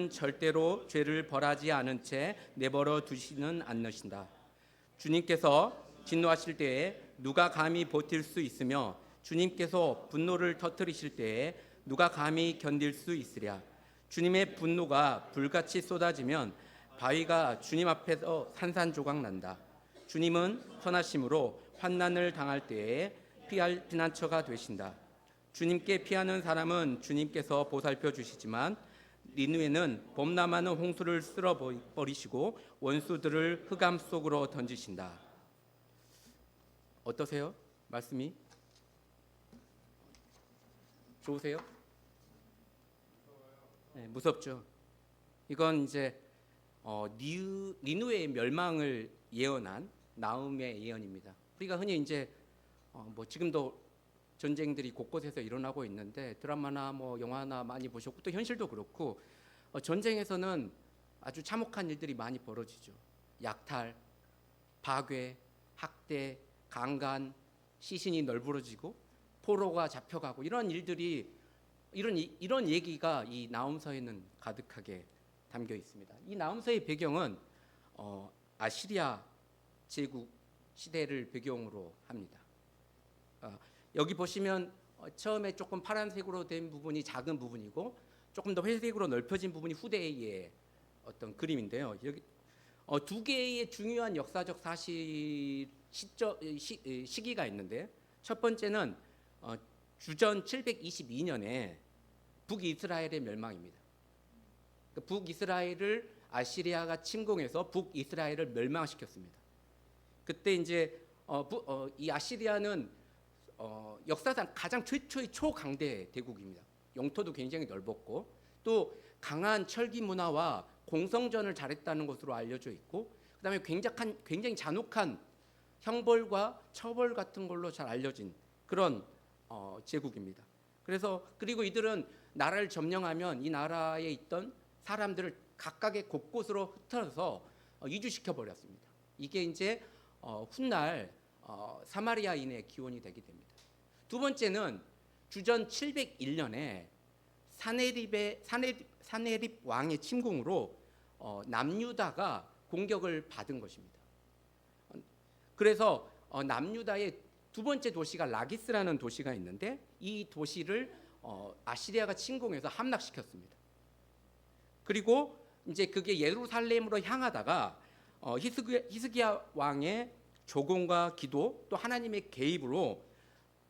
주님은 절대로 죄를 벌하지 않은 채 내버려 두시는 않으신다. 주님께서 진노하실 때에 누가 감히 버틸 수 있으며 주님께서 분노를 터뜨리실 때에 누가 감히 견딜 수 있으랴. 주님의 분노가 불같이 쏟아지면 바위가 주님 앞에서 산산조각 난다. 주님은 선하심으로 환난을 당할 때에 피할 피난처가 되신다. 주님께 피하는 사람은 주님께서 보살펴 주시지만 니느웨는 범람하는 홍수를 쓸어 버리시고 원수들을 흑암 속으로 던지신다. 어떠세요? 말씀이 좋으세요? 네, 무섭죠. 이건 이제 니느웨의 멸망을 예언한 나훔의 예언입니다. 우리가 흔히 이제 뭐 지금도 전쟁들이 곳곳에서 일어나고 있는데 드라마나 뭐 영화나 많이 보셨고 또 현실도 그렇고 전쟁에서는 아주 참혹한 일들이 많이 벌어지죠. 약탈, 파괴, 학대, 강간, 시신이 널브러지고 포로가 잡혀가고 이런 일들이 이런 얘기가 이 나훔서에는 가득하게 담겨 있습니다. 이 나훔서의 배경은 아시리아 제국 시대를 배경으로 합니다. 여기 보시면 처음에 조금 파란색으로 된 부분이 작은 부분이고 조금 더 회색으로 넓혀진 부분이 후대의 어떤 그림인데요. 여기 두 개의 중요한 역사적 시기가 있는데 첫 번째는 주전 722년에 북이스라엘의 멸망입니다. 북이스라엘을 아시리아가 침공해서 북이스라엘을 멸망시켰습니다. 그때 이제 이 아시리아는 역사상 가장 최초의 초강대 대국입니다. 영토도 굉장히 넓었고 또 강한 철기 문화와 공성전을 잘했다는 것으로 알려져 있고 그다음에 굉장히 잔혹한 형벌과 처벌 같은 걸로 잘 알려진 그런 제국입니다. 그리고 이들은 나라를 점령하면 이 나라에 있던 사람들을 각각의 곳곳으로 흩어서 이주시켜 버렸습니다. 이게 이제 훗날 사마리아인의 기원이 되게 됩니다. 두 번째는 주전 701년에 사네립 왕의 침공으로 남유다가 공격을 받은 것입니다. 그래서 남유다의 두 번째 도시가 라기스라는 도시가 있는데 이 도시를 아시리아가 침공해서 함락시켰습니다. 그리고 이제 그게 예루살렘으로 향하다가 히스기야 왕의 조공과 기도 또 하나님의 개입으로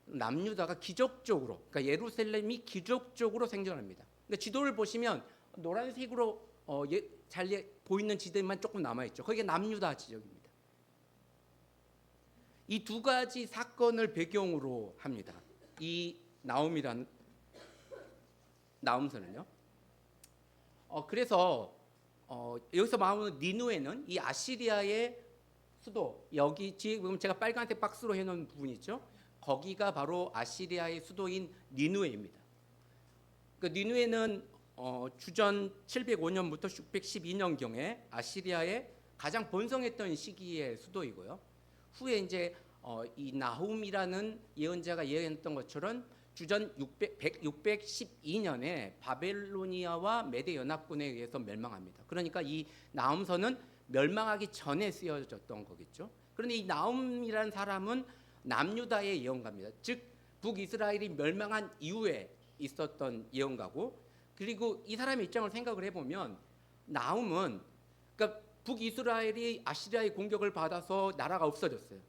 남유다가 기적적으로 그러니까 예루살렘이 기적적으로 생존합니다. 근데 지도를 보시면 노란색으로 잘 보이는 지대만 조금 남아 있죠. 거기가 남유다 지역입니다. 이 두 가지 사건을 배경으로 합니다. 이 나훔서는요. 그래서 여기서 말하는 니느웨는 이 아시리아의 수도 여기 지금 제가 빨간색 박스로 해놓은 부분 있죠. 거기가 바로 아시리아의 수도인 니느웨입니다. 그 니느웨는 주전 705년부터 612년경에 아시리아의 가장 번성했던 시기의 수도이고요. 후에 이제 이 나훔이라는 예언자가 예언했던 것처럼 주전 612년에 바벨로니아와 메대 연합군에 의해서 멸망합니다. 그러니까 이 나훔서는 멸망하기 전에 쓰여졌던 거겠죠. 그런데 이 나훔이라는 사람은 남유다의 예언가입니다. 즉 북이스라엘이 멸망한 이후에 있었던 예언가고 그리고 이 사람의 입장을 생각을 해보면 나훔은 그러니까 북이스라엘이 아시리아의 공격을 받아서 나라가 없어졌어요.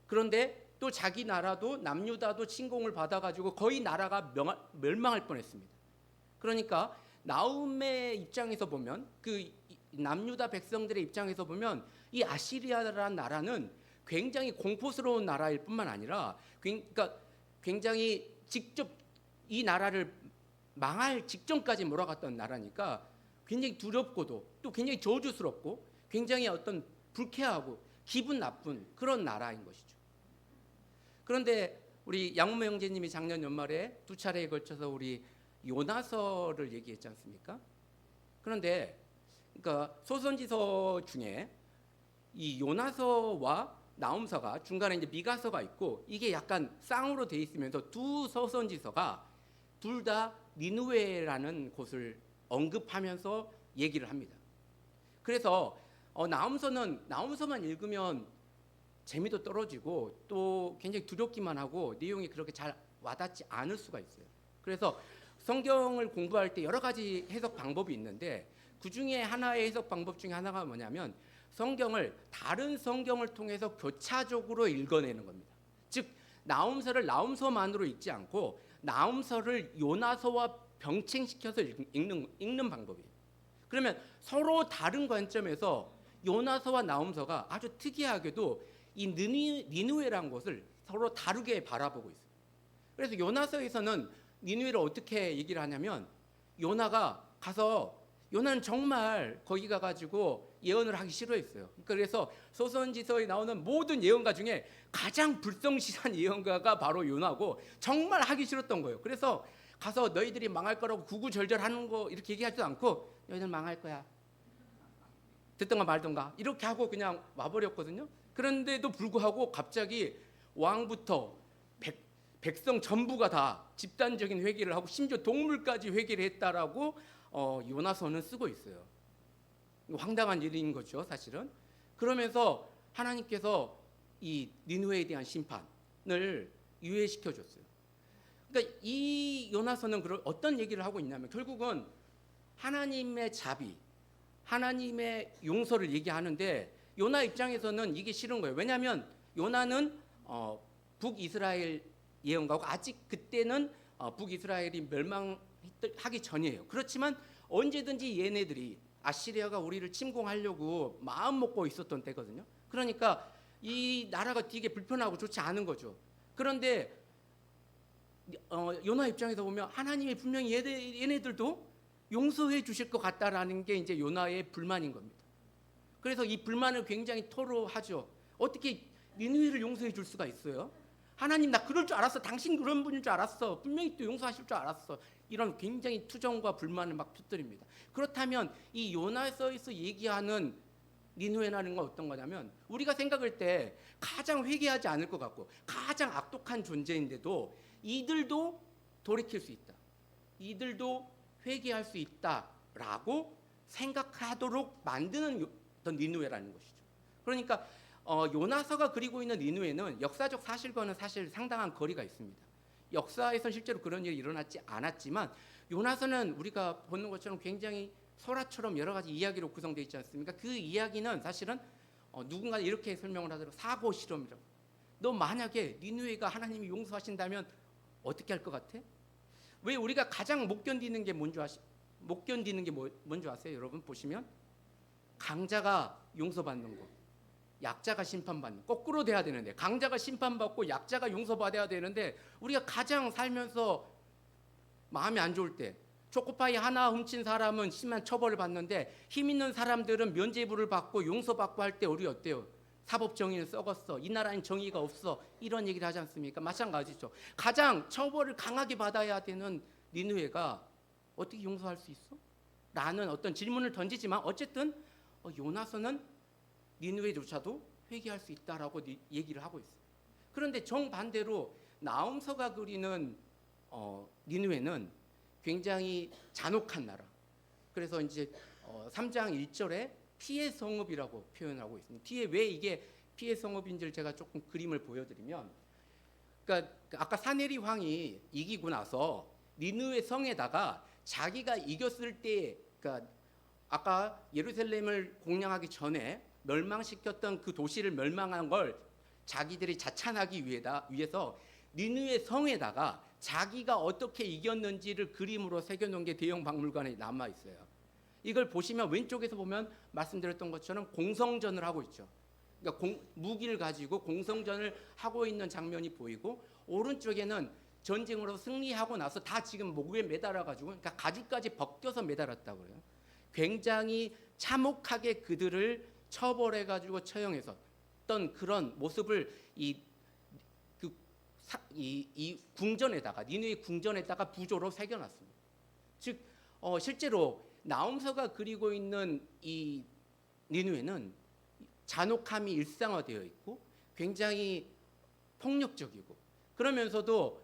그런데 또 자기 나라도 남유다도 침공을 받아가지고 거의 나라가 멸망할 뻔했습니다. 그러니까 나훔의 입장에서 보면 그 남유다 백성들의 입장에서 보면 이 아시리아라는 나라는 굉장히 공포스러운 나라일 뿐만 아니라 그러니까 굉장히 직접 이 나라를 망할 직전까지 몰아갔던 나라니까 굉장히 두렵고도 또 굉장히 저주스럽고 굉장히 어떤 불쾌하고 기분 나쁜 그런 나라인 것이죠. 그런데 우리 양문모 형제님이 작년 연말에 두 차례에 걸쳐서 우리 요나서를 얘기했지 않습니까? 그런데 그러니까 소선지서 중에 이 요나서와 나훔서가 중간에 이제 미가서가 있고 이게 약간 쌍으로 돼 있으면서 두 서선지서가 둘 다 니느웨라는 곳을 언급하면서 얘기를 합니다. 그래서 나움서만 읽으면 재미도 떨어지고 또 굉장히 두렵기만 하고 내용이 그렇게 잘 와닿지 않을 수가 있어요. 그래서 성경을 공부할 때 여러 가지 해석 방법이 있는데 그 중에 하나의 해석 방법 중에 하나가 뭐냐면 성경을 다른 성경을 통해서 교차적으로 읽어내는 겁니다. 즉 나움서를 나움서만으로 읽지 않고 나움서를 요나서와 병칭시켜서 읽는 방법이에요. 그러면 서로 다른 관점에서 요나서와 나움서가 아주 특이하게도 이 니느웨라는 곳을 서로 다르게 바라보고 있어요. 그래서 요나서에서는 니느웨를 어떻게 얘기를 하냐면 요나가 가서 요나는 정말 거기 가가지고 예언을 하기 싫어했어요. 그래서 소선지서에 나오는 모든 예언가 중에 가장 불성실한 예언가가 바로 요나고 정말 하기 싫었던 거예요. 그래서 가서 너희들이 망할 거라고 구구절절하는 거 이렇게 얘기하지도 않고 너희들 망할 거야. 듣던가 말던가 이렇게 하고 그냥 와버렸거든요. 그런데도 불구하고 갑자기 왕부터 백성 전부가 다 집단적인 회개를 하고 심지어 동물까지 회개를 했다라고 요나서는 쓰고 있어요. 황당한 일인 거죠, 사실은. 그러면서 하나님께서 이 니느웨에 대한 심판을 유예시켜 줬어요. 그러니까 이 요나서는 어떤 얘기를 하고 있냐면 결국은 하나님의 자비, 하나님의 용서를 얘기하는데 요나 입장에서는 이게 싫은 거예요. 왜냐하면 요나는 북이스라엘 예언가고 아직 그때는 북이스라엘이 멸망하기 전이에요. 그렇지만 언제든지 얘네들이 아시리아가 우리를 침공하려고 마음 먹고 있었던 때거든요. 그러니까 이 나라가 되게 불편하고 좋지 않은 거죠. 그런데 요나 입장에서 보면 하나님이 분명히 얘네들도 용서해 주실 것 같다라는 게 이제 요나의 불만인 겁니다. 그래서 이 불만을 굉장히 토로하죠. 어떻게 니느웨를 용서해 줄 수가 있어요? 하나님 나 그럴 줄 알았어. 당신 그런 분인 줄 알았어. 분명히 또 용서하실 줄 알았어. 이런 굉장히 투정과 불만을 막 터뜨립니다. 그렇다면 이 요나서에서 얘기하는 니느웨라는 건 어떤 거냐면 우리가 생각할 때 가장 회개하지 않을 것 같고 가장 악독한 존재인데도 이들도 돌이킬 수 있다. 이들도 회개할 수 있다라고 생각하도록 만드는 어떤 니느웨라는 것이죠. 그러니까 요나서가 그리고 있는 니느웨는 역사적 사실과는 사실 상당한 거리가 있습니다. 역사에서 실제로 그런 일이 일어나지 않았지만 요나서는 우리가 보는 것처럼 굉장히 설화처럼 여러 가지 이야기로 구성되어 있지 않습니까? 그 이야기는 사실은 누군가 이렇게 설명을 하더라고요. 사고 실험이라고. 너 만약에 니느웨가 하나님이 용서하신다면 어떻게 할 것 같아? 왜 우리가 가장 못 견디는 게 뭔지 아세요? 여러분 보시면 강자가 용서받는 거, 약자가 심판받는 거. 거꾸로 돼야 되는데 강자가 심판받고 약자가 용서받아야 되는데 우리가 가장 살면서 마음이 안 좋을 때 초코파이 하나 훔친 사람은 심한 처벌을 받는데 힘 있는 사람들은 면죄부를 받고 용서받고 할 때 우리 어때요? 사법 정의는 썩었어. 이 나라엔 정의가 없어. 이런 얘기를 하지 않습니까? 마찬가지죠. 가장 처벌을 강하게 받아야 되는 니느웨가 어떻게 용서할 수 있어? 라는 어떤 질문을 던지지만 어쨌든 요나서는 니느웨조차도 회개할 수 있다라고 얘기를 하고 있어요. 그런데 정반대로 나움서가 그리는 니느웨는 굉장히 잔혹한 나라. 그래서 이제 3장 1절에 피해 성읍이라고 표현하고 있습니다. 뒤에 왜 이게 피해 성읍인지를 제가 조금 그림을 보여드리면, 그러니까 아까 사네리 왕이 이기고 나서 니느웨 성에다가 자기가 이겼을 때, 그러니까 아까 예루살렘을 공략하기 전에 멸망시켰던 그 도시를 멸망한 걸 자기들이 자찬하기 위해서 니느웨 성에다가 자기가 어떻게 이겼는지를 그림으로 새겨놓은 게 대형 박물관에 남아 있어요. 이걸 보시면 왼쪽에서 보면 말씀드렸던 것처럼 공성전을 하고 있죠. 그러니까 무기를 가지고 공성전을 하고 있는 장면이 보이고 오른쪽에는 전쟁으로 승리하고 나서 다 지금 목에 매달아가지고 그러니까 가죽까지 벗겨서 매달았다고 해요. 굉장히 참혹하게 그들을 처벌해가지고 처형해서 어떤 그런 모습을 이 궁전에다가 니느웨 궁전에다가 부조로 새겨놨습니다. 즉 실제로 나움서가 그리고 있는 이 니느웨는 잔혹함이 일상화되어 있고 굉장히 폭력적이고 그러면서도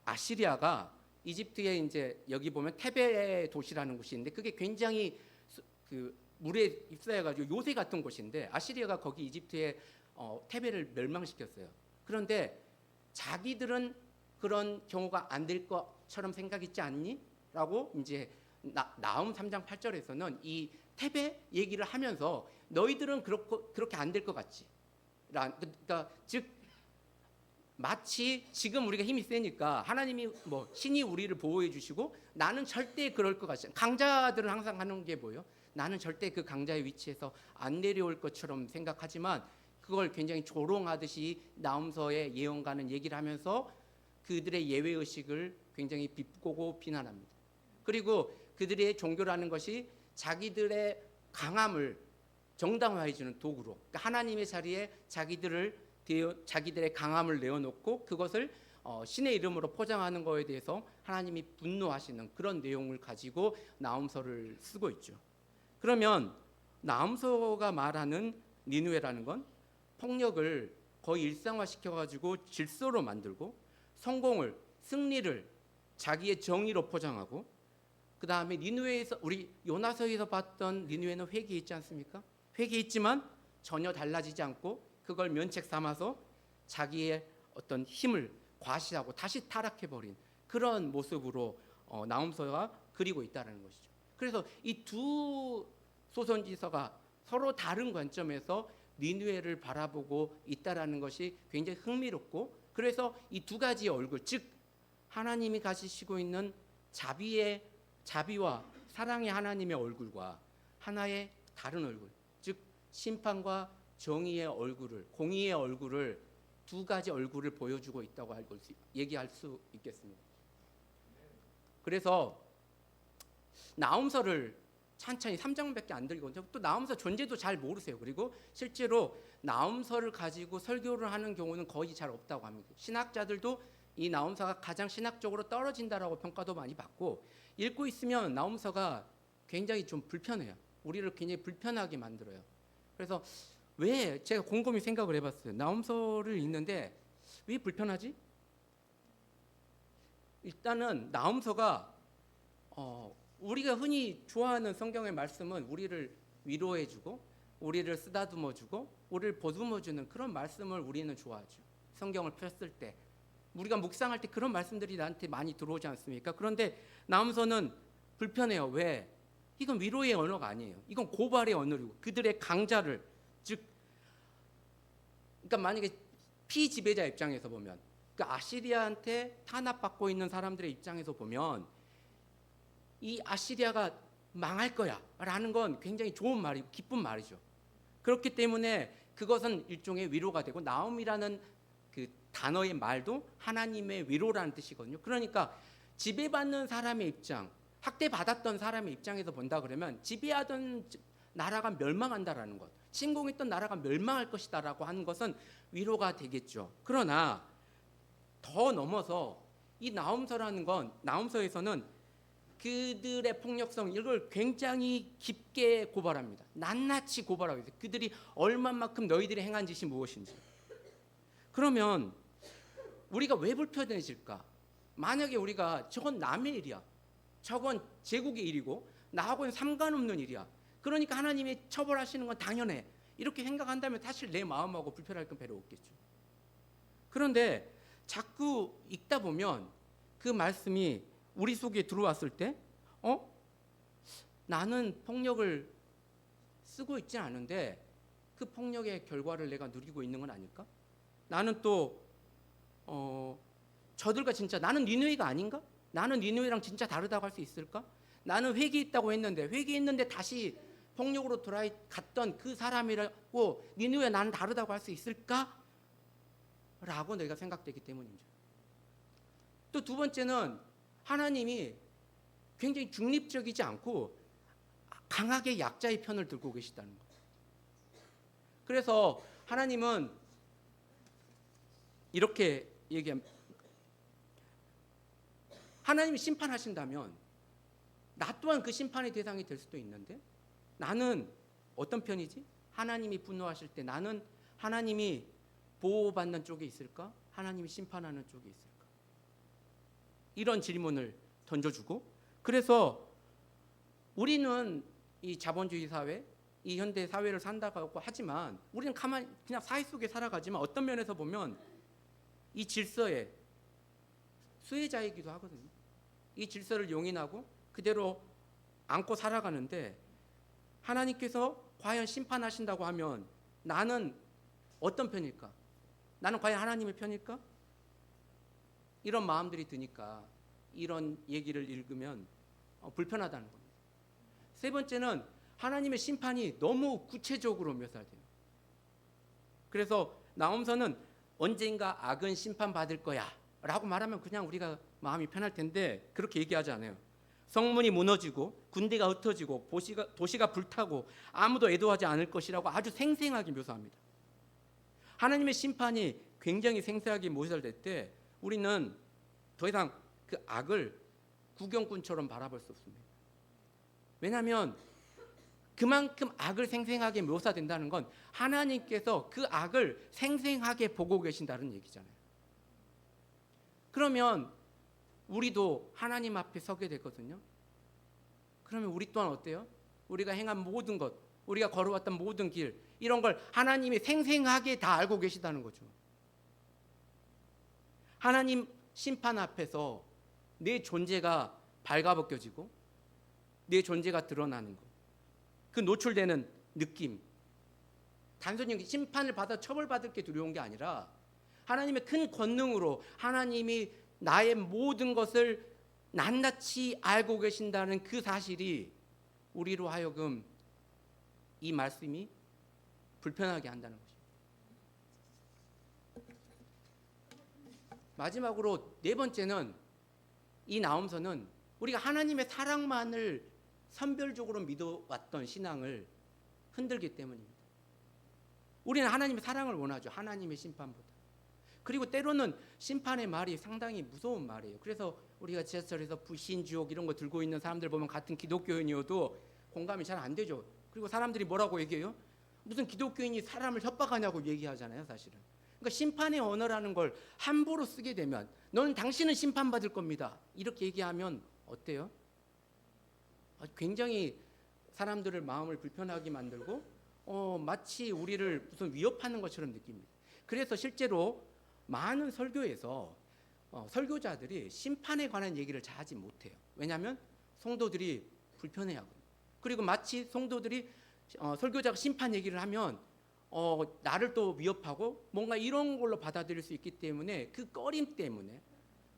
아시리아가 이집트에 이제 여기 보면 테베 도시라는 곳이 있는데 그게 굉장히 그 물에 휩싸여가지고 요새 같은 곳인데 아시리아가 거기 이집트의 테베를 멸망시켰어요. 그런데 자기들은 그런 경우가 안 될 것처럼 생각했지 않니? 라고 이제 나훔 3장 8절에서는 이 테베 얘기를 하면서 너희들은 그렇게 안 될 것 같지. 그러니까 즉 마치 지금 우리가 힘이 세니까 하나님이 뭐 신이 우리를 보호해 주시고 나는 절대 그럴 것 같지. 강자들은 항상 하는 게 뭐예요? 나는 절대 그 강자의 위치에서 안 내려올 것처럼 생각하지만 그걸 굉장히 조롱하듯이 나훔서의 예언가는 얘기를 하면서 그들의 예외의식을 굉장히 비꼬고 비난합니다. 그리고 그들의 종교라는 것이 자기들의 강함을 정당화해 주는 도구로, 그러니까 하나님의 자리에 자기들의 강함을 내어놓고 그것을 신의 이름으로 포장하는 것에 대해서 하나님이 분노하시는 그런 내용을 가지고 나훔서를 쓰고 있죠. 그러면 나훔서가 말하는 니느웨라는 건 폭력을 거의 일상화시켜가지고 질서로 만들고 성공을, 승리를 자기의 정의로 포장하고, 그 다음에 니느웨에서 우리 요나서에서 봤던 니느웨는 회개했지 않습니까? 회개했지만 전혀 달라지지 않고 그걸 면책 삼아서 자기의 어떤 힘을 과시하고 다시 타락해버린 그런 모습으로 나훔서가 그리고 있다는 것이죠. 그래서 이 두 소선지서가 서로 다른 관점에서 니느웨를 바라보고 있다라는 것이 굉장히 흥미롭고, 그래서 이 두 가지의 얼굴, 즉 하나님이 가지시고 있는 자비와 사랑의 하나님의 얼굴과 하나의 다른 얼굴, 즉 심판과 정의의 얼굴을, 공의의 얼굴을, 두 가지 얼굴을 보여주고 있다고 얘기할 수 있겠습니다. 그래서 나훔서를 천천히 3장밖에 안 들고 또 나훔서 존재도 잘 모르세요. 그리고 실제로 나훔서를 가지고 설교를 하는 경우는 거의 잘 없다고 합니다. 신학자들도 이 나훔서가 가장 신학적으로 떨어진다라고 평가도 많이 받고, 읽고 있으면 나훔서가 굉장히 좀 불편해요. 우리를 굉장히 불편하게 만들어요. 그래서 왜, 제가 곰곰이 생각을 해봤어요. 나훔서를 읽는데 왜 불편하지? 일단은 나훔서가 우리가 흔히 좋아하는 성경의 말씀은 우리를 위로해주고 우리를 쓰다듬어주고 우리를 보듬어주는 그런 말씀을 우리는 좋아하죠. 성경을 폈을 때 우리가 묵상할 때 그런 말씀들이 나한테 많이 들어오지 않습니까? 그런데 나훔서는 불편해요. 왜? 이건 위로의 언어가 아니에요. 이건 고발의 언어이고 그들의 강자를, 즉 그러니까 만약에 피지배자 입장에서 보면, 그러니까 아시리아한테 탄압받고 있는 사람들의 입장에서 보면 이 아시리아가 망할 거야 라는 건 굉장히 좋은 말이고 기쁜 말이죠. 그렇기 때문에 그것은 일종의 위로가 되고, 나움이라는 그 단어의 말도 하나님의 위로라는 뜻이거든요. 그러니까 지배받는 사람의 입장, 학대받았던 사람의 입장에서 본다 그러면 지배하던 나라가 멸망한다라는 것, 침공했던 나라가 멸망할 것이다라고 하는 것은 위로가 되겠죠. 그러나 더 넘어서 이 나훔서라는 건, 나훔서에서는 그들의 폭력성, 이걸 굉장히 깊게 고발합니다. 낱낱이 고발하고 있어요. 그들이 얼마만큼 너희들이 행한 짓이 무엇인지. 그러면 우리가 왜 불편해질까? 만약에 우리가 저건 남의 일이야, 저건 제국의 일이고 나하고는 상관없는 일이야, 그러니까 하나님이 처벌하시는 건 당연해, 이렇게 생각한다면 사실 내 마음하고 불편할 건 별로 없겠죠. 그런데 자꾸 읽다 보면 그 말씀이 우리 속에 들어왔을 때 나는 폭력을 쓰고 있지 않은데 그 폭력의 결과를 내가 누리고 있는 건 아닐까? 나는 또 저들과 진짜 나는 니느웨가 아닌가? 나는 니느웨랑 진짜 다르다고 할 수 있을까? 나는 회개했다고 했는데, 회개했는데 다시 폭력으로 돌아갔던 그 사람이라고 니느웨 나는 다르다고 할 수 있을까? 라고 내가 생각되기 때문이죠. 또 두 번째는 하나님이 굉장히 중립적이지 않고 강하게 약자의 편을 들고 계시다는 것. 그래서 하나님은 이렇게 얘기합니다. 하나님이 심판하신다면 나 또한 그 심판의 대상이 될 수도 있는데, 나는 어떤 편이지? 하나님이 분노하실 때 나는 하나님이 보호받는 쪽에 있을까? 하나님이 심판하는 쪽에 있을까? 이런 질문을 던져주고, 그래서 우리는 이 자본주의 사회, 이 현대 사회를 산다고 하지만 우리는 가만히 그냥 사회 속에 살아가지만 어떤 면에서 보면 이 질서의 수혜자이기도 하거든요. 이 질서를 용인하고 그대로 안고 살아가는데, 하나님께서 과연 심판하신다고 하면 나는 어떤 편일까? 나는 과연 하나님의 편일까? 이런 마음들이 드니까 이런 얘기를 읽으면 불편하다는 겁니다. 세 번째는 하나님의 심판이 너무 구체적으로 묘사돼요. 그래서 나홈서는 언젠가 악은 심판받을 거야 라고 말하면 그냥 우리가 마음이 편할 텐데 그렇게 얘기하지 않아요. 성문이 무너지고 군대가 흩어지고 도시가 불타고 아무도 애도하지 않을 것이라고 아주 생생하게 묘사합니다. 하나님의 심판이 굉장히 생생하게 묘사될 때 우리는 더 이상 그 악을 구경꾼처럼 바라볼 수 없습니다. 왜냐하면 그만큼 악을 생생하게 묘사된다는 건 하나님께서 그 악을 생생하게 보고 계신다는 얘기잖아요. 그러면 우리도 하나님 앞에 서게 되거든요. 그러면 우리 또한 어때요? 우리가 행한 모든 것, 우리가 걸어왔던 모든 길, 이런 걸 하나님이 생생하게 다 알고 계시다는 거죠. 하나님 심판 앞에서 내 존재가 발가벗겨지고 내 존재가 드러나는 것, 그 노출되는 느낌, 단순히 심판을 받아 처벌받을 게 두려운 게 아니라 하나님의 큰 권능으로 하나님이 나의 모든 것을 낱낱이 알고 계신다는 그 사실이 우리로 하여금 이 말씀이 불편하게 한다는 것입니다. 마지막으로 네 번째는, 이 나홈서는 우리가 하나님의 사랑만을 선별적으로 믿어왔던 신앙을 흔들기 때문입니다. 우리는 하나님의 사랑을 원하죠. 하나님의 심판보다. 그리고 때로는 심판의 말이 상당히 무서운 말이에요. 그래서 우리가 지하철에서 불신, 지옥 이런 거 들고 있는 사람들 보면 같은 기독교인이어도 공감이 잘 안 되죠. 그리고 사람들이 뭐라고 얘기해요? 무슨 기독교인이 사람을 협박하냐고 얘기하잖아요, 사실은. 그러니까 심판의 언어라는 걸 함부로 쓰게 되면 너는 당신은 심판받을 겁니다. 이렇게 얘기하면 어때요? 굉장히 사람들을 마음을 불편하게 만들고 마치 우리를 무슨 위협하는 것처럼 느낍니다. 그래서 실제로 많은 설교에서 설교자들이 심판에 관한 얘기를 잘 하지 못해요. 왜냐하면 성도들이 불편해하거든요. 그리고 마치 성도들이 설교자가 심판 얘기를 하면 나를 또 위협하고 뭔가 이런 걸로 받아들일 수 있기 때문에, 그 꺼림 때문에.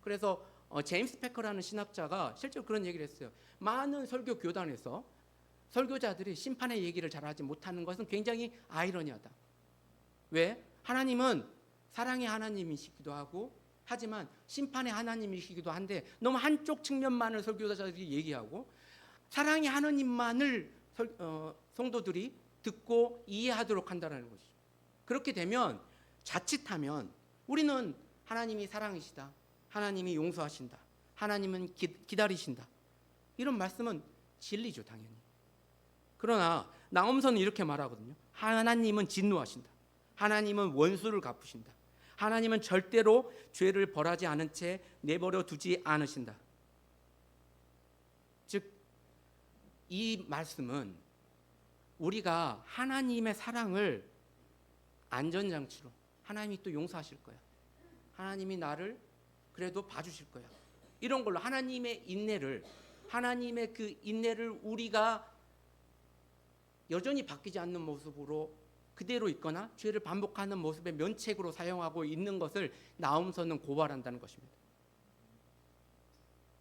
그래서 제임스 패커라는 신학자가 실제로 그런 얘기를 했어요. 많은 설교 교단에서 설교자들이 심판의 얘기를 잘 하지 못하는 것은 굉장히 아이러니하다. 왜? 하나님은 사랑의 하나님이시기도 하고 하지만 심판의 하나님이시기도 한데 너무 한쪽 측면만을 설교자들이 얘기하고 사랑의 하나님만을 성도들이 듣고 이해하도록 한다는 것이죠. 그렇게 되면 자칫하면 우리는 하나님이 사랑이시다, 하나님이 용서하신다, 하나님은 기다리신다, 이런 말씀은 진리죠, 당연히. 그러나 나홈서는 이렇게 말하거든요. 하나님은 진노하신다, 하나님은 원수를 갚으신다, 하나님은 절대로 죄를 벌하지 않은 채 내버려 두지 않으신다. 즉, 이 말씀은 우리가 하나님의 사랑을 안전장치로, 하나님이 또 용서하실 거야, 하나님이 나를 그래도 봐주실 거야, 이런 걸로 하나님의 인내를, 하나님의 그 인내를 우리가 여전히 바뀌지 않는 모습으로 그대로 있거나 죄를 반복하는 모습의 면책으로 사용하고 있는 것을 나홈서는 고발한다는 것입니다.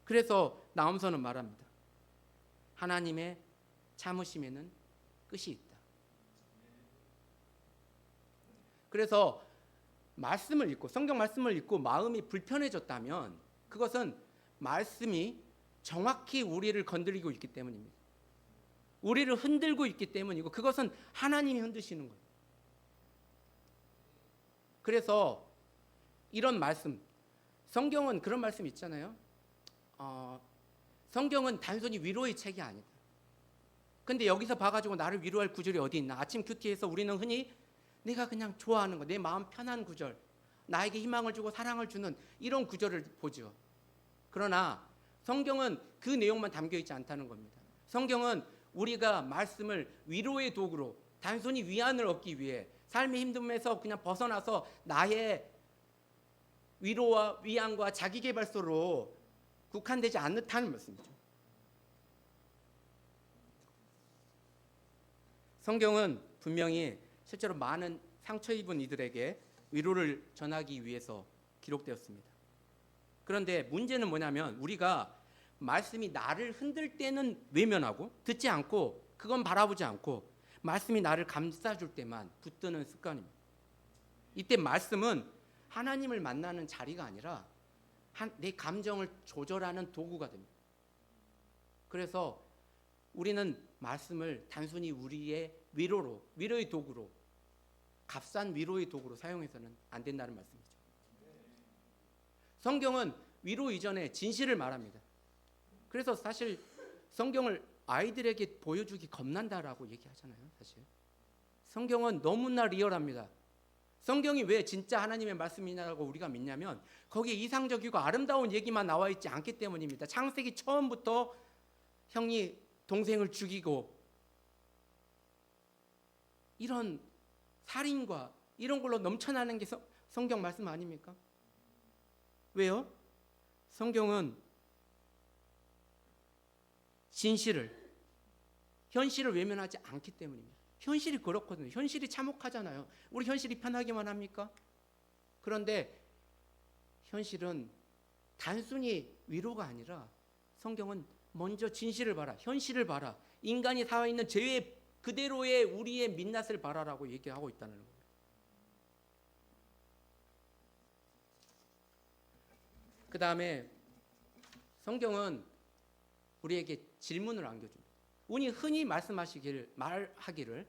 그래서 나홈서는 말합니다. 하나님의 참으심에는 끝이 있다. 그래서 말씀을 읽고, 성경 말씀을 읽고 마음이 불편해졌다면 그것은 말씀이 정확히 우리를 건드리고 있기 때문입니다. 우리를 흔들고 있기 때문이고, 그것은 하나님이 흔드시는 거예요. 그래서 이런 말씀, 성경은 그런 말씀 있잖아요. 성경은 단순히 위로의 책이 아니다. 근데 여기서 봐가지고 나를 위로할 구절이 어디 있나? 아침 큐티에서 우리는 흔히 내가 그냥 좋아하는 거, 내 마음 편한 구절, 나에게 희망을 주고 사랑을 주는 이런 구절을 보죠. 그러나 성경은 그 내용만 담겨 있지 않다는 겁니다. 성경은 우리가 말씀을 위로의 도구로 단순히 위안을 얻기 위해 삶의 힘듦에서 그냥 벗어나서 나의 위로와 위안과 자기계발서로 국한되지 않다는 말씀이죠. 성경은 분명히 실제로 많은 상처 입은 이들에게 위로를 전하기 위해서 기록되었습니다. 그런데 문제는 뭐냐면 우리가 말씀이 나를 흔들 때는 외면하고 듣지 않고 그건 바라보지 않고 말씀이 나를 감싸줄 때만 붙드는 습관입니다. 이때 말씀은 하나님을 만나는 자리가 아니라 내 감정을 조절하는 도구가 됩니다. 그래서 우리는 말씀을 단순히 우리의 위로의 도구로, 값싼 위로의 도구로 사용해서는 안 된다는 말씀이죠. 성경은 위로 이전에 진실을 말합니다. 그래서 사실 성경을 아이들에게 보여주기 겁난다라고 얘기하잖아요. 사실 성경은 너무나 리얼합니다. 성경이 왜 진짜 하나님의 말씀이냐고 우리가 믿냐면 거기에 이상적이고 아름다운 얘기만 나와 있지 않기 때문입니다. 창세기 처음부터 형이 동생을 죽이고 이런 살인과 이런 걸로 넘쳐나는 게 성경 말씀 아닙니까? 왜요? 성경은 진실을, 현실을 외면하지 않기 때문입니다. 현실이 그렇거든요. 현실이 참혹하잖아요. 우리 현실이 편하기만 합니까? 그런데 현실은 단순히 위로가 아니라 성경은 먼저 진실을 봐라, 현실을 봐라, 인간이 살아있는 죄의 그대로의 우리의 민낯을 바라라고 얘기하고 있다는 겁니다. 그 다음에 성경은 우리에게 질문을 안겨줍니다. 우리 흔히 말하기를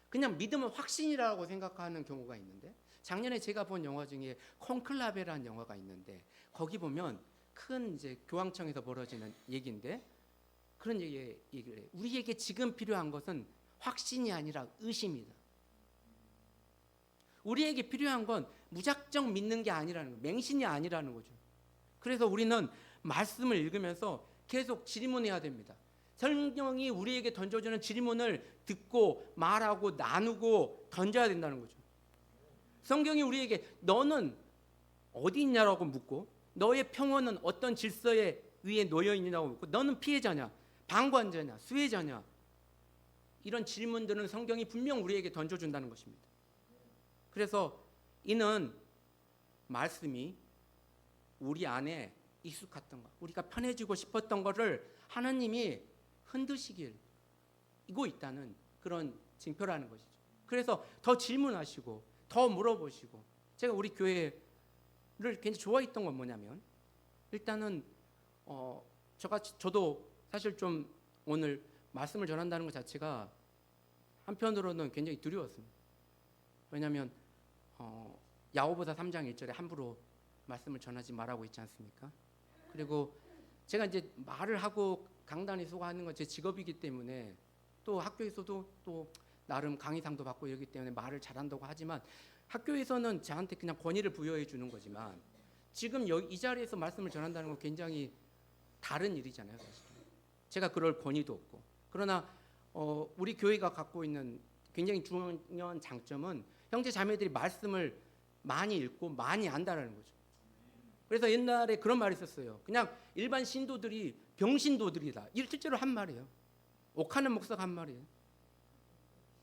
그냥 믿음은 확신이라고 생각하는 경우가 있는데, 작년에 제가 본 영화 중에 콘클라베라는 영화가 있는데 거기 보면 큰 이제 교황청에서 벌어지는 얘기인데 그런 얘기를 해요. 우리에게 지금 필요한 것은 확신이 아니라 의심이다. 우리에게 필요한 건 무작정 믿는 게 아니라는 거예요. 맹신이 아니라는 거죠. 그래서 우리는 말씀을 읽으면서 계속 질문해야 됩니다. 성경이 우리에게 던져주는 질문을 듣고 말하고 나누고 던져야 된다는 거죠. 성경이 우리에게 너는 어디 있냐라고 묻고 너의 평온은 어떤 질서 위에 놓여 있냐고 묻고 너는 피해자냐, 방관자냐, 수혜자냐, 이런 질문들은 성경이 분명 우리에게 던져준다는 것입니다. 그래서 이는 말씀이 우리 안에 익숙했던 것, 우리가 편해지고 싶었던 것을 하나님이 흔드시고 있다는 그런 징표라는 것이죠. 그래서 더 질문하시고 더 물어보시고, 제가 우리 교회를 굉장히 좋아했던 건 뭐냐면 일단은 저도 사실 좀 오늘 말씀을 전한다는 것 자체가 한편으로는 굉장히 두려웠습니다. 왜냐하면 야고보서 3장 1절에 함부로 말씀을 전하지 말라고 있지 않습니까? 그리고 제가 이제 말을 하고 강단에 서고 하는 건 제 직업이기 때문에, 또 학교에서도 또 나름 강의상도 받고 이러기 때문에 말을 잘한다고 하지만 학교에서는 저한테 그냥 권위를 부여해 주는 거지만 지금 이 자리에서 말씀을 전한다는 건 굉장히 다른 일이잖아요. 사실 제가 그럴 권위도 없고. 그러나 우리 교회가 갖고 있는 굉장히 중요한 장점은 형제 자매들이 말씀을 많이 읽고 많이 안다라는 거죠. 그래서 옛날에 그런 말이 있었어요. 그냥 일반 신도들이 병신도들이다, 실제로 한 말이에요. 옥하는 목사가 한 말이에요.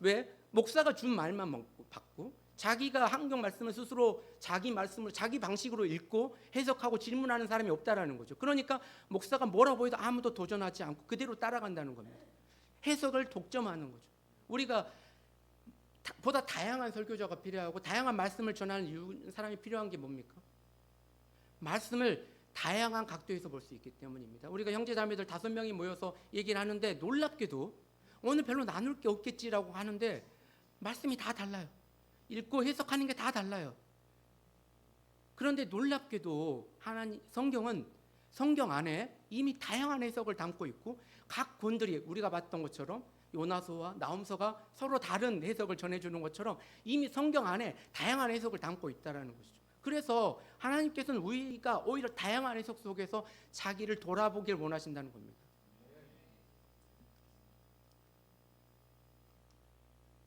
왜? 목사가 준 말만 받고 자기가 성경 말씀을 스스로 자기 말씀으로 자기 방식으로 읽고 해석하고 질문하는 사람이 없다라는 거죠. 그러니까 목사가 뭐라고 해도 아무도 도전하지 않고 그대로 따라간다는 겁니다. 해석을 독점하는 거죠. 우리가 보다 다양한 설교자가 필요하고 다양한 말씀을 전하는 사람이 필요한 게 뭡니까? 말씀을 다양한 각도에서 볼 수 있기 때문입니다. 우리가 형제자매들 5명이 모여서 얘기를 하는데 놀랍게도 오늘 별로 나눌 게 없겠지라고 하는데 말씀이 다 달라요. 읽고 해석하는 게 다 달라요. 그런데 놀랍게도 성경은 성경 안에 이미 다양한 해석을 담고 있고 각 본들이 우리가 봤던 것처럼 요나서와 나훔서가 서로 다른 해석을 전해주는 것처럼 이미 성경 안에 다양한 해석을 담고 있다는 것이죠. 그래서 하나님께서는 우리가 오히려 다양한 해석 속에서 자기를 돌아보길 원하신다는 겁니다.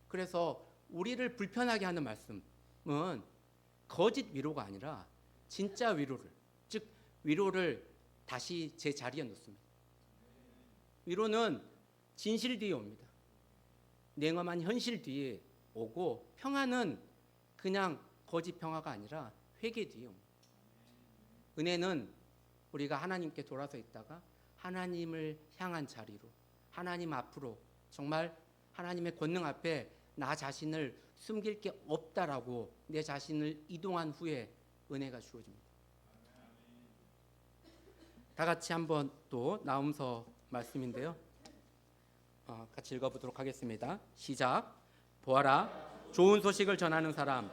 그래서 우리를 불편하게 하는 말씀은 거짓 위로가 아니라 진짜 위로를, 즉 위로를 다시 제 자리에 놓습니다. 위로는 진실 뒤에 옵니다. 냉엄한 현실 뒤에 오고, 평화는 그냥 거짓 평화가 아니라 회개 뒤에 옵니다. 은혜는 우리가 하나님께 돌아서 있다가 하나님을 향한 자리로, 하나님 앞으로, 정말 하나님의 권능 앞에 나 자신을 숨길 게 없다라고 내 자신을 이동한 후에 은혜가 주어집니다. 다 같이 한번 또 나음서 말씀인데요, 같이 읽어보도록 하겠습니다. 시작. 보아라, 좋은 소식을 전하는 사람,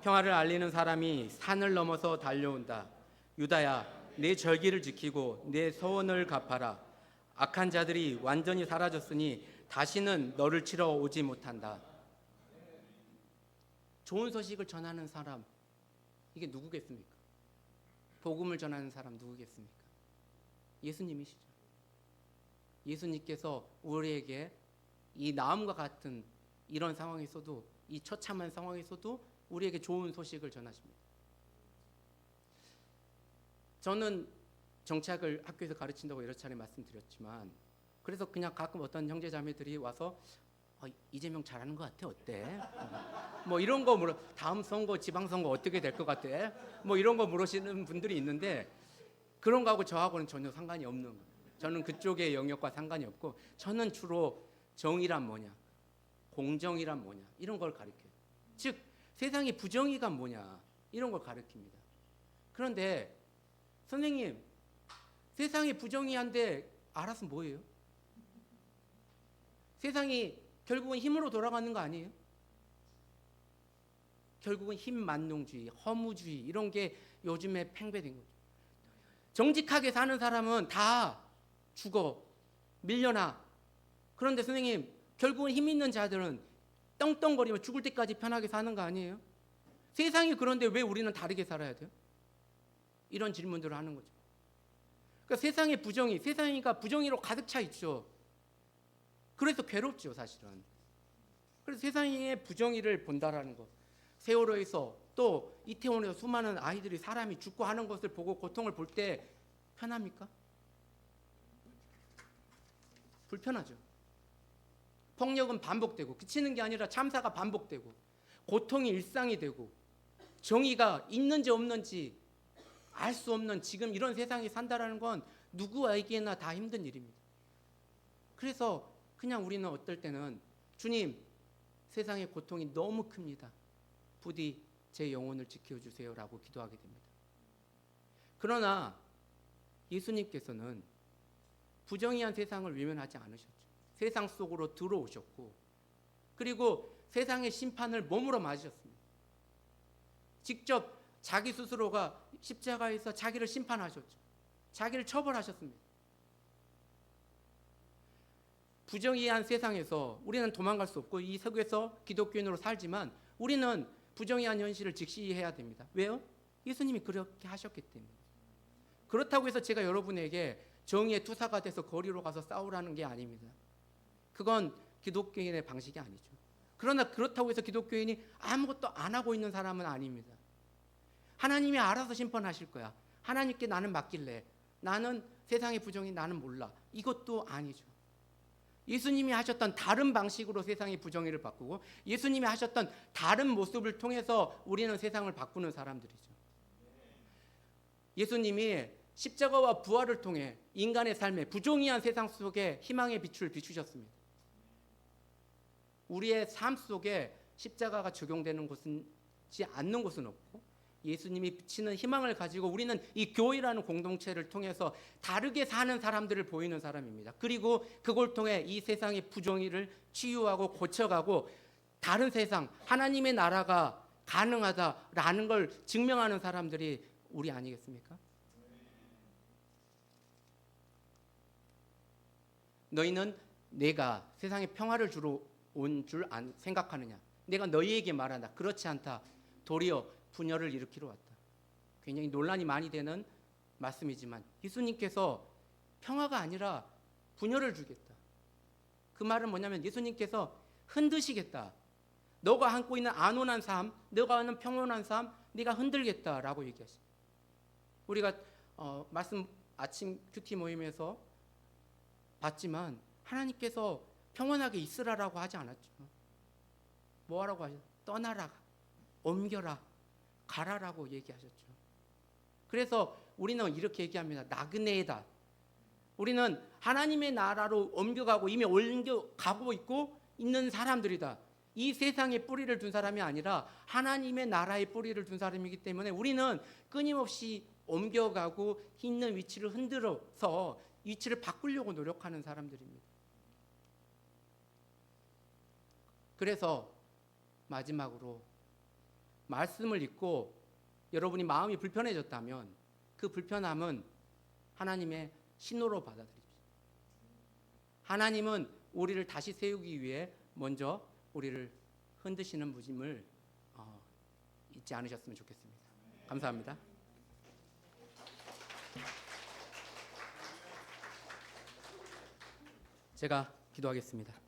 평화를 알리는 사람이 산을 넘어서 달려온다. 유다야, 내 절기를 지키고 내 서원을 갚아라. 악한 자들이 완전히 사라졌으니 다시는 너를 치러 오지 못한다. 좋은 소식을 전하는 사람, 이게 누구겠습니까? 복음을 전하는 사람 누구겠습니까? 예수님이시죠. 예수님께서 우리에게 이 나음과 같은 이런 상황에서도, 이 처참한 상황에서도 우리에게 좋은 소식을 전하십니다. 저는 정치학을 학교에서 가르친다고 여러 차례 말씀드렸지만, 그래서 그냥 가끔 어떤 형제 자매들이 와서 이재명 잘하는 것 같아, 어때? 뭐 이런 거 물어, 다음 선거 지방선거 어떻게 될 것 같아? 뭐 이런 거 물으시는 분들이 있는데, 그런 거하고 저하고는 전혀 상관이 없는 거예요. 저는 그쪽의 영역과 상관이 없고, 저는 주로 정의란 뭐냐, 공정이란 뭐냐, 이런 걸 가르쳐요. 즉 세상의 부정의가 뭐냐, 이런 걸 가르칩니다. 그런데 선생님, 세상이 부정의한데 알아서 뭐예요? 세상이 결국은 힘으로 돌아가는 거 아니에요? 결국은 힘만능주의, 허무주의, 이런 게 요즘에 팽배된 거죠. 정직하게 사는 사람은 다 죽어, 밀려나. 그런데 선생님, 결국은 힘 있는 자들은 떵떵거리며 죽을 때까지 편하게 사는 거 아니에요? 세상이 그런데 왜 우리는 다르게 살아야 돼요? 이런 질문들을 하는 거죠. 그러니까 세상의 부정의, 세상이가 부정의로 가득 차 있죠. 그래서 괴롭죠, 사실은. 그래서 세상의 부정의를 본다라는 것, 세월호에서 또 이태원에서 수많은 아이들이, 사람이 죽고 하는 것을 보고 고통을 볼 때 편합니까? 불편하죠. 폭력은 반복되고, 그치는 게 아니라 참사가 반복되고, 고통이 일상이 되고, 정의가 있는지 없는지 알 수 없는 지금 이런 세상에 산다라는 건 누구에게나 다 힘든 일입니다. 그래서 그냥 우리는 어떨 때는 주님, 세상의 고통이 너무 큽니다. 부디 제 영혼을 지켜주세요 라고 기도하게 됩니다. 그러나 예수님께서는 부정의한 세상을 외면하지 않으셨죠. 세상 속으로 들어오셨고, 그리고 세상의 심판을 몸으로 맞으셨습니다. 직접 자기 스스로가 십자가에서 자기를 심판하셨죠. 자기를 처벌하셨습니다. 부정의한 세상에서 우리는 도망갈 수 없고, 이 세계에서 기독교인으로 살지만 우리는 부정의한 현실을 직시해야 됩니다. 왜요? 예수님이 그렇게 하셨기 때문에. 그렇다고 해서 제가 여러분에게 정의의 투사가 돼서 거리로 가서 싸우라는 게 아닙니다. 그건 기독교인의 방식이 아니죠. 그러나 그렇다고 해서 기독교인이 아무것도 안 하고 있는 사람은 아닙니다. 하나님이 알아서 심판하실 거야. 하나님께 나는 맡길래. 나는 세상의 부정이 나는 몰라. 이것도 아니죠. 예수님이 하셨던 다른 방식으로 세상의 부정의를 바꾸고, 예수님이 하셨던 다른 모습을 통해서 우리는 세상을 바꾸는 사람들이죠. 예수님이 십자가와 부활을 통해 인간의 삶에 부정의한 세상 속에 희망의 빛을 비추셨습니다. 우리의 삶 속에 십자가가 적용되는 곳이지 않는 곳은 없고, 예수님이 비치는 희망을 가지고 우리는 이 교회라는 공동체를 통해서 다르게 사는 사람들을 보이는 사람입니다. 그리고 그걸 통해 이 세상의 부정의를 치유하고 고쳐가고, 다른 세상, 하나님의 나라가 가능하다라는 걸 증명하는 사람들이 우리 아니겠습니까? 너희는 내가 세상에 평화를 주러 온 줄 생각하느냐? 내가 너희에게 말한다. 그렇지 않다. 도리어 분열을 일으키러 왔다. 굉장히 논란이 많이 되는 말씀이지만 예수님께서 평화가 아니라 분열을 주겠다. 그 말은 뭐냐면 예수님께서 흔드시겠다. 너가 안고 있는 안온한 삶, 너가 하는 평온한 삶, 네가 흔들겠다라고 얘기하십니다. 우리가 말씀 아침 큐티 모임에서 봤지만 하나님께서 평온하게 있으라라고 하지 않았죠. 뭐 하라고 하셨죠? 떠나라, 옮겨라, 가라라고 얘기하셨죠. 그래서 우리는 이렇게 얘기합니다. 나그네다. 우리는 하나님의 나라로 옮겨가고 이미 옮겨가고 있는 사람들이다. 이 세상에 뿌리를 둔 사람이 아니라 하나님의 나라에 뿌리를 둔 사람이기 때문에 우리는 끊임없이 옮겨가고 있는 위치를 흔들어서 위치를 바꾸려고 노력하는 사람들입니다. 그래서 마지막으로 말씀을 읽고 여러분이 마음이 불편해졌다면 그 불편함은 하나님의 신호로 받아들입시다. 하나님은 우리를 다시 세우기 위해 먼저 우리를 흔드시는 분임을 잊지 않으셨으면 좋겠습니다. 감사합니다. 제가 기도하겠습니다.